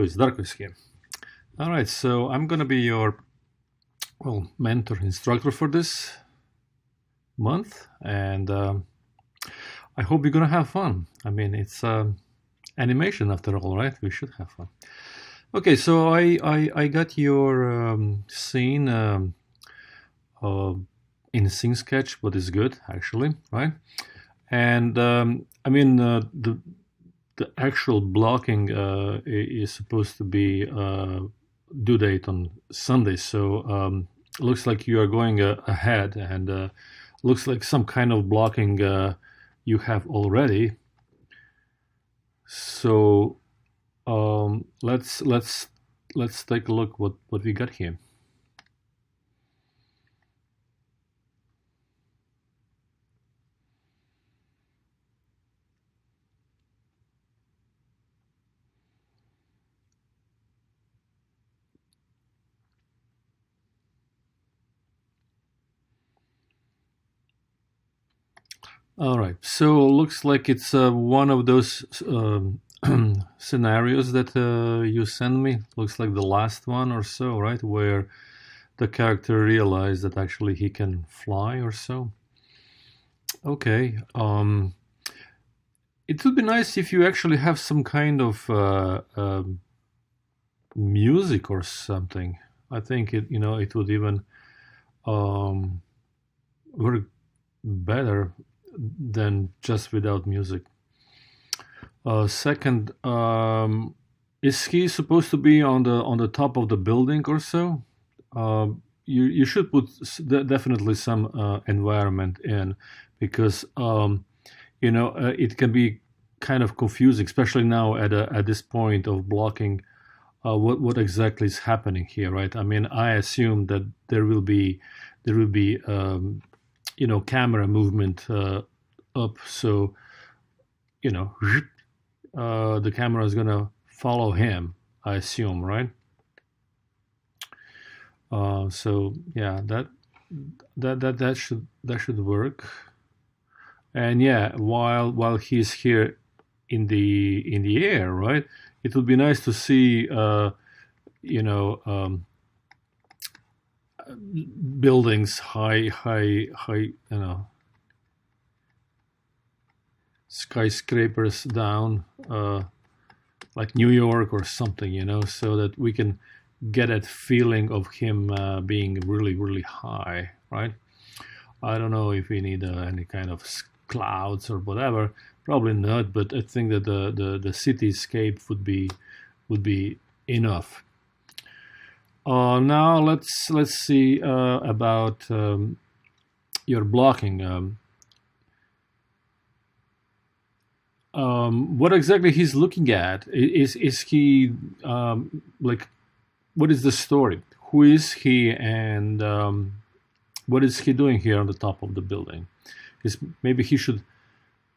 it's Darkos here. All right, so I'm gonna be your mentor, instructor for this month, and I hope you're gonna have fun. I mean, it's animation after all, right? We should have fun. Okay, so I got your scene in Scene Sketch, what is good actually, right? And I mean the actual blocking is supposed to be due date on Sunday, so looks like you are going ahead, and looks like some kind of blocking you have already. So let's take a look what we got here. All right, so looks like it's one of those scenarios that you send me. Looks like the last one or so, right? Where the character realized that actually he can fly or so. Okay. It would be nice if you actually have some kind of music or something. I think it would even work better than just without music. Second, is he supposed to be on the top of the building or so? You should put definitely some environment in, because it can be kind of confusing, especially now at this point of blocking. What exactly is happening here, right? I mean, I assume that there will be camera movement up, so the camera is gonna follow him, I assume, right? So yeah, that should work. And yeah, while he's here in the air, right? It would be nice to see buildings high, skyscrapers down, like New York or something, so that we can get that feeling of him being really, really high, right? I don't know if we need any kind of clouds or whatever. Probably not, but I think that the cityscape would be enough. Now let's see about your blocking. What exactly he's looking at? Is he like? What is the story? Who is he, and what is he doing here on the top of the building? Maybe he should,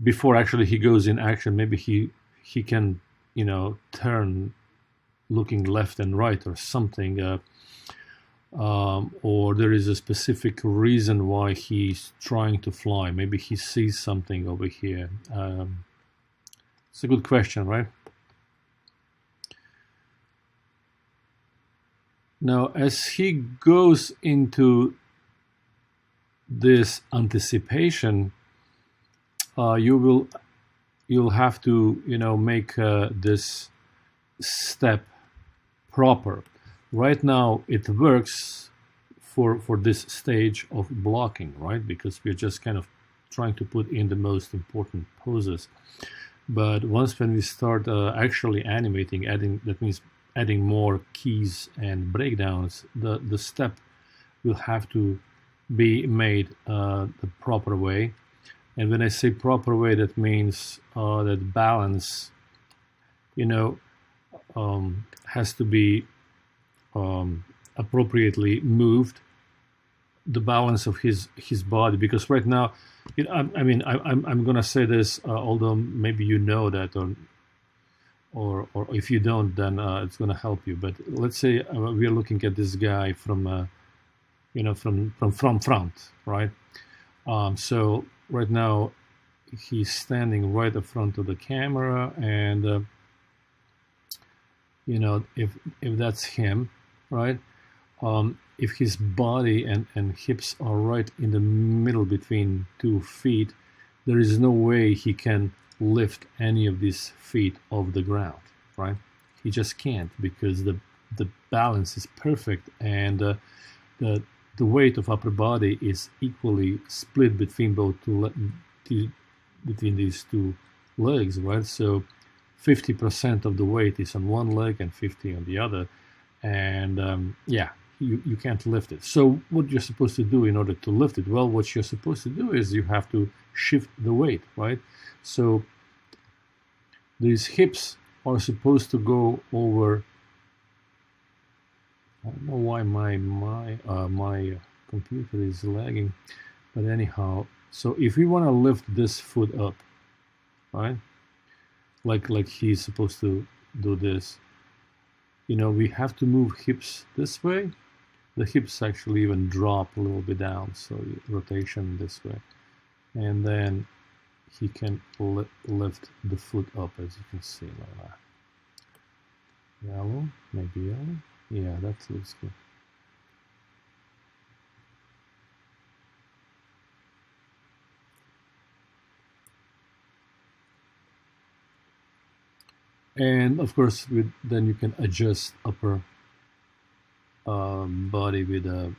before actually he goes in action, maybe he can turn, looking left and right or something, or there is a specific reason why he's trying to fly. Maybe he sees something over here. It's a good question, right? Now, as he goes into this anticipation, you'll have to make this step proper. Right now, it works for this stage of blocking, right? Because we're just kind of trying to put in the most important poses. But once when we start actually animating, that means adding more keys and breakdowns, the step will have to be made the proper way. And when I say proper way, that means that balance, has to be appropriately moved, the balance of his body, because right now, I'm gonna say this, although maybe you know that, or if you don't, then it's gonna help you. But let's say we are looking at this guy from front, right? So right now he's standing right in front of the camera, and if that's him, right? If his body and hips are right in the middle between 2 feet, there is no way he can lift any of these feet off the ground, right? He just can't, because the balance is perfect, and the weight of upper body is equally split between between these two legs, right? So 50% of the weight is on one leg and 50 on the other, and yeah, you can't lift it. So what you're supposed to do in order to lift it? Well, what you're supposed to do is you have to shift the weight, right? So these hips are supposed to go over. I don't know why my computer is lagging, but anyhow, so if we want to lift this foot up, right, like he's supposed to do this, we have to move hips this way. The hips actually even drop a little bit down, so rotation this way, and then he can lift the foot up, as you can see, like that. Yellow, maybe yellow. Yeah, that looks good. And of course, then you can adjust upper body with the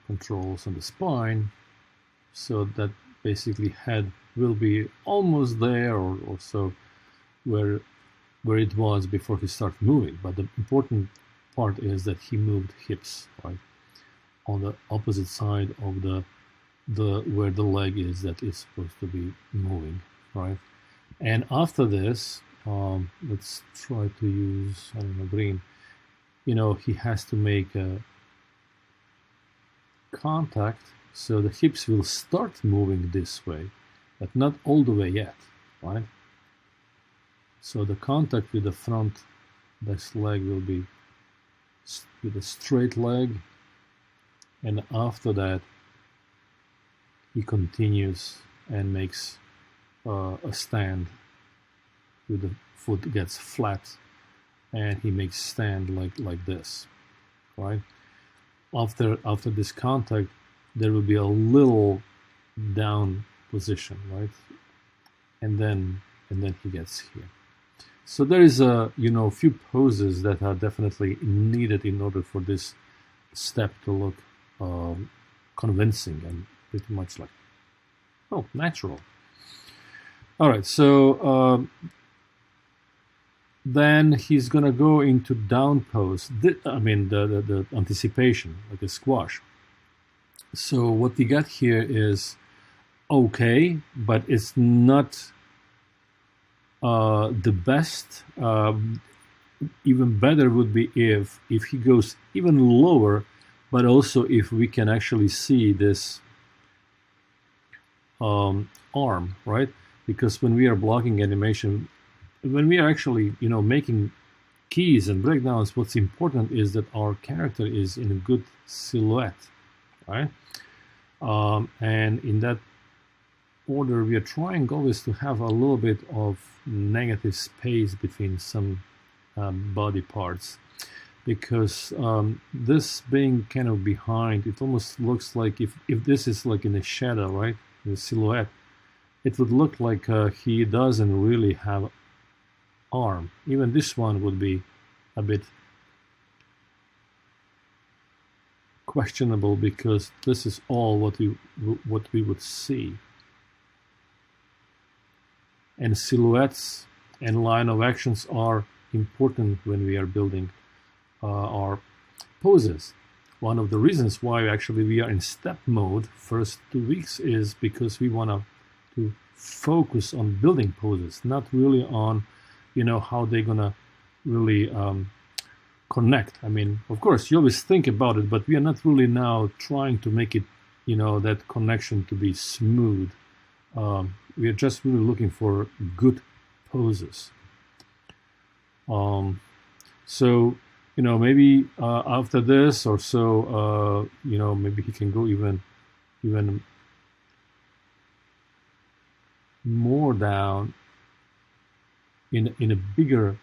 controls on the spine, so that basically head will be almost there or so where it was before he started moving. But the important part is that he moved hips, right, on the opposite side of the where the leg is that is supposed to be moving, right? And after this, let's try to use, I don't know, green. He has to make a contact, so the hips will start moving this way, but not all the way yet, right? So the contact with the front, this leg will be with a straight leg, and after that he continues and makes a stand with the foot gets flat, and he makes stand like this, right? After this contact, there will be a little down position, right? And then he gets here. So there is a few poses that are definitely needed in order for this step to look convincing and pretty much like natural. All right, so then he's gonna go into down pose. The anticipation, like a squash. So what we got here is okay, but it's not the best. Even better would be if he goes even lower, but also if we can actually see this arm, right? Because when we are blocking animation, when we are actually making keys and breakdowns, what's important is that our character is in a good silhouette, right? And in that order, we are trying always to have a little bit of negative space between some body parts, because this being kind of behind, it almost looks like if this is like in a shadow, right, the silhouette, it would look like he doesn't really have arm. Even this one would be a bit questionable, because this is all what we would see. And silhouettes and line of actions are important when we are building our poses. One of the reasons why actually we are in step mode first 2 weeks is because we want to focus on building poses, not really on how they're gonna really connect. I mean, of course you always think about it, but we are not really now trying to make it that connection to be smooth. We are just really looking for good poses. So maybe after this or so, maybe he can go even more down in a bigger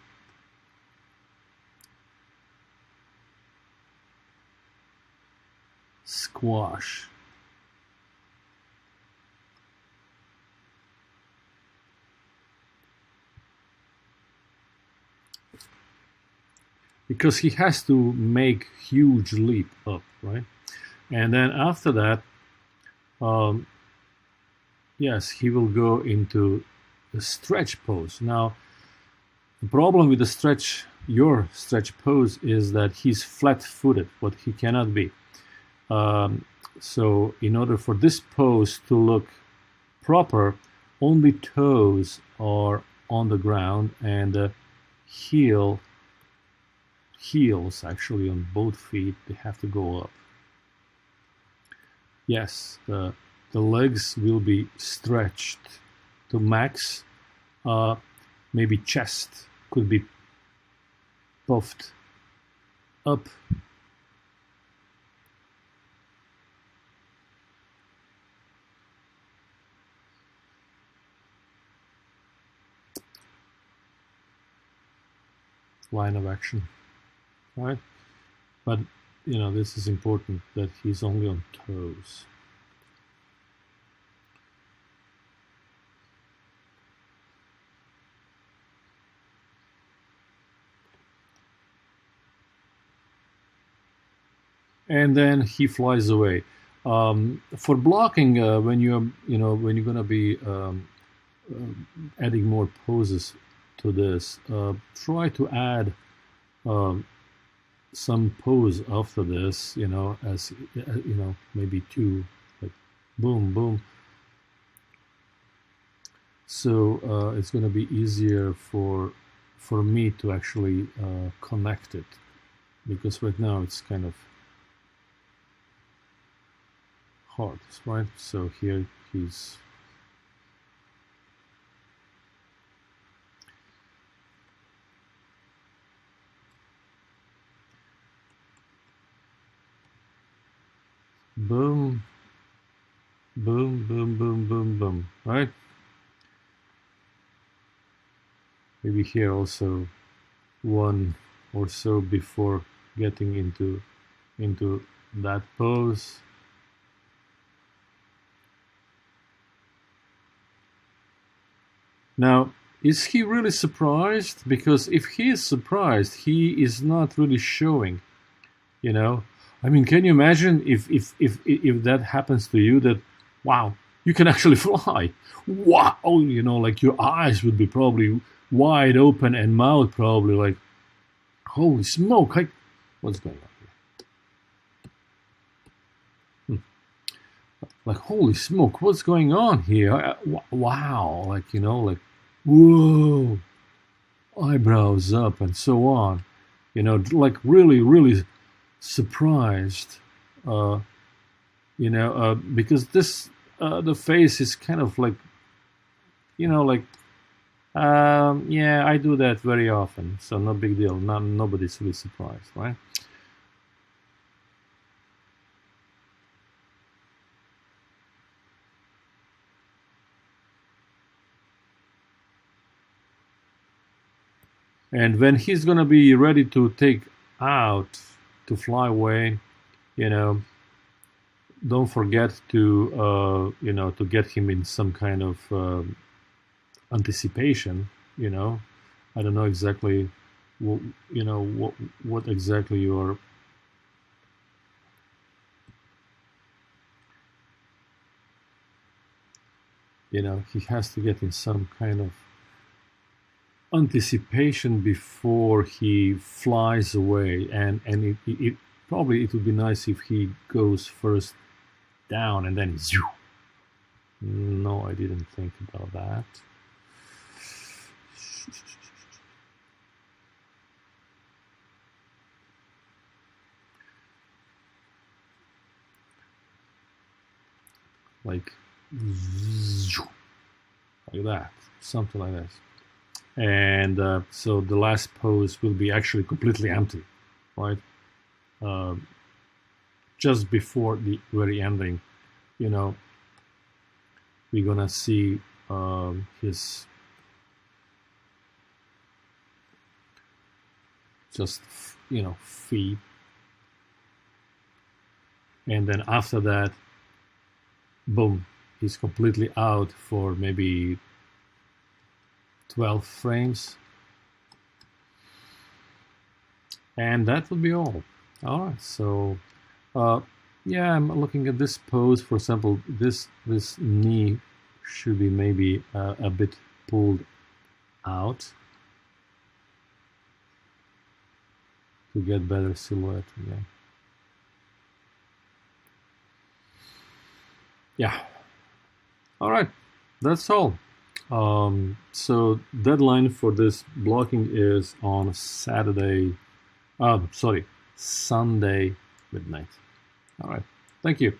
squash. Because he has to make huge leap up, right? And then after that, yes, he will go into the stretch pose. Now, the problem with your stretch pose is that he's flat-footed, but he cannot be. So in order for this pose to look proper, only toes are on the ground and the heels actually on both feet, they have to go up. Yes, the legs will be stretched to max. Maybe chest could be puffed up. Line of action, right? But this is important that he's only on toes. And then he flies away. For blocking, when you're gonna be adding more poses to this, try to add some pose after this, as maybe two, like boom, boom. So it's going to be easier for me to actually connect it, because right now it's kind of hard, right? So here he's boom, boom, boom, boom, boom, boom, right? Maybe here also one or so before getting into that pose. Now, is he really surprised? Because if he is surprised, he is not really showing, I mean, can you imagine if that happens to you, that, wow, you can actually fly. Wow, like your eyes would be probably wide open and mouth probably like, holy smoke, what's going on here? Like, holy smoke, what's going on here? Wow, like, like, whoa, eyebrows up and so on. Like really, really surprised, because this, the face is kind of like, like, yeah, I do that very often, so no big deal. Nobody's really surprised, right? And when he's gonna be ready to take out, to fly away, don't forget to to get him in some kind of anticipation. I don't know exactly what exactly you are he has to get in some kind of anticipation before he flies away, and it probably it would be nice if he goes first down and then zoom. No, I didn't think about that. Like that, something like this. And so the last pose will be actually completely empty, right? Just before the very ending, we're gonna see his just feet, and then after that, boom, he's completely out for maybe 12 frames. And that would be all. All right, so yeah, I'm looking at this pose. For example, this knee should be maybe a bit pulled out to get better silhouette again. Yeah. All right, that's all. So deadline for this blocking is on Sunday midnight. All right, thank you.